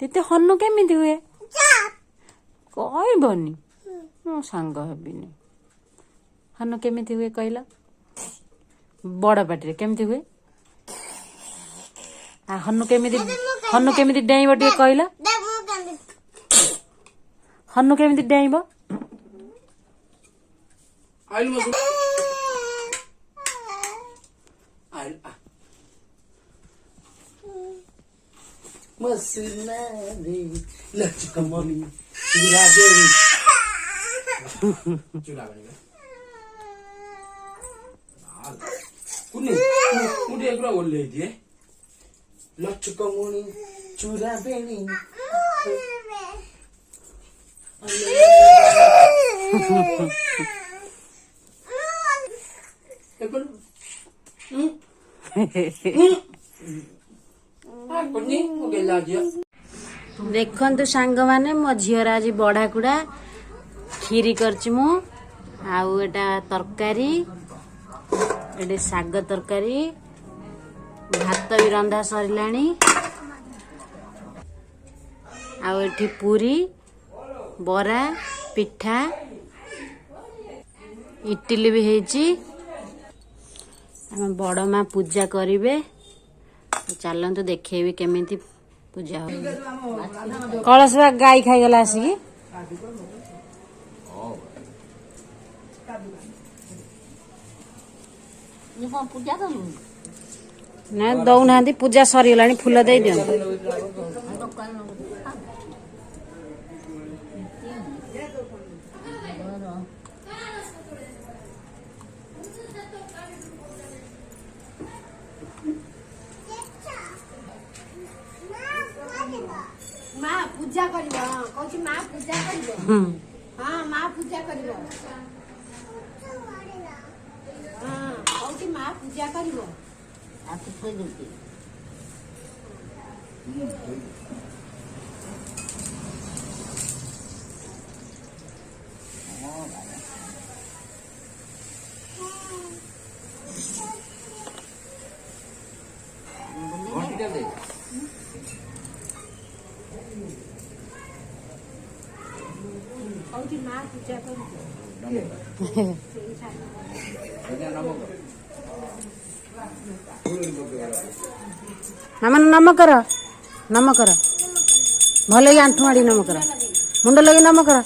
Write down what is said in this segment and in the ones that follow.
तेते हनु केमिति हुए कहबनी मो सांग हेबिनी हनु केमिति हुए कहला बड़ पाटी केमिति हुए आ हनु केमिति डेइब टे कहला हनु केमिति डेइब Masinari Lachikamani Kuni ekra bolle diye Lachikamani chura beni देखु सांग माने मो झीर आज बड़ाकुड़ा खीरी करची मु आउ एटा तरकारी एटे साग तरकारी भात भी रंधा सरिलाणी आउ एठी पूरी बरा पिठा इडली भी हेची हम बड़ माँ पूजा करिवे चलतु देखेबी केमिति पूजा हो कलश गाई खाईगला आसिकी ना दौना पूजा सरीगला फूल दे दियो माँ पूजा करिबो कहछि माँ पूजा करिबो हां माँ पूजा करिबो हां कहछि माँ पूजा करिबो आ पूजा देती माँ पूजा मामा नम कर भल आंठू माड़ी नम कर मुंड लगे नम कर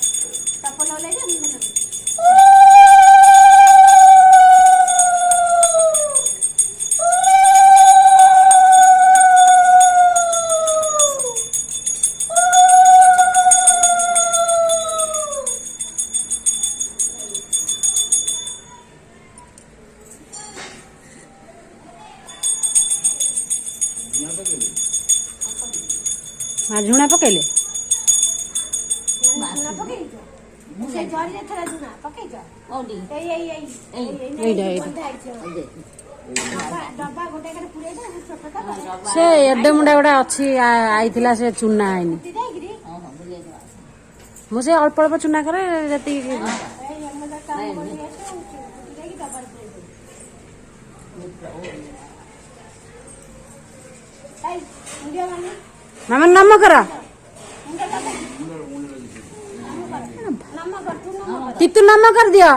झुणा पकैले से एडे मुंडा गोटा अच्छी आईला से चुना आईनी मुझे अल्प अल्प चुना करे जति मामा नम कर तितु नम कर दियो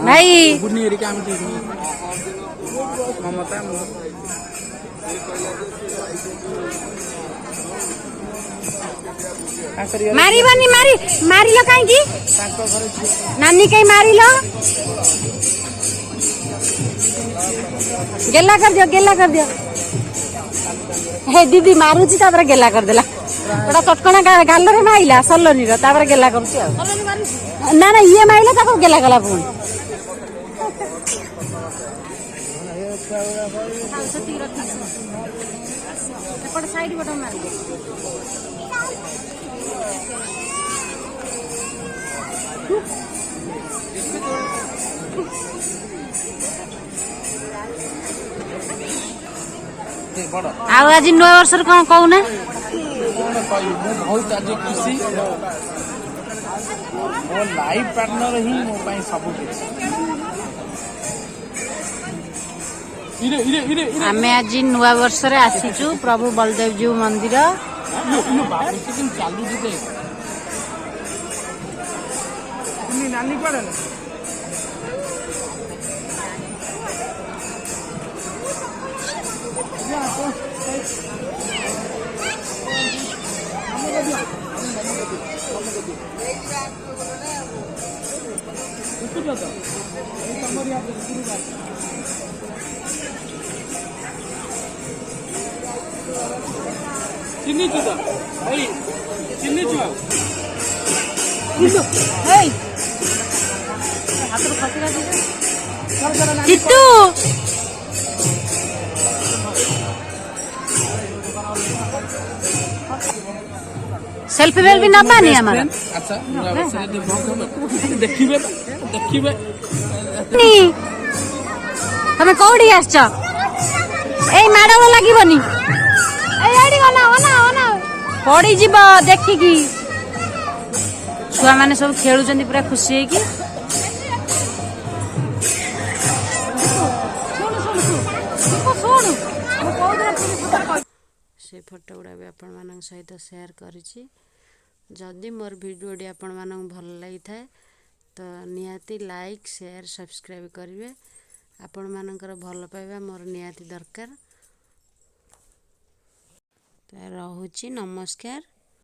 भाई मारी बनी मारी लो कहीं नानी कहीं मारी लो गेला कर दियो हे दीदी मारूची गेला कर देला गोटा चटकणा गालरे माइला सलोनी गेला करुची ना ना ये माइला गेला गला पुणी साइड बट मार ଆଉ ଆଜି ନୂଆ ବର୍ଷରେ କଣ କହୁନା बहुत आज खुशी मो लाइफ पार्टनर ही मो पाई सब आमे आज नूआ वर्ष रे आसीचु प्रभु बलदेव जी मंदिर चालू नानी पड़े चिन्नी चुदा भाई चिन्नी चुआ चित्तू सेल्फी वेल्फी ना पानी हमारा अच्छा देखिबे देखिबे तमे कोडी आछछ ए माडा लागीबनी ए आडी गना ओना ओना पड़ी जीव देखिकी छुआ माने सब खेलुचंदी पूरा खुशी है कि से फोटो गुड़ा भी आपण मानक सहित शेयर करिछि जदि मोर वीडियोटी आपण मानक भल लगी थाए तो निहाती लाइक शेयर सब्सक्राइब करिवे आपण मानकर भल पाइबा मोर निहाती दरकार तो रहुछि नमस्कार।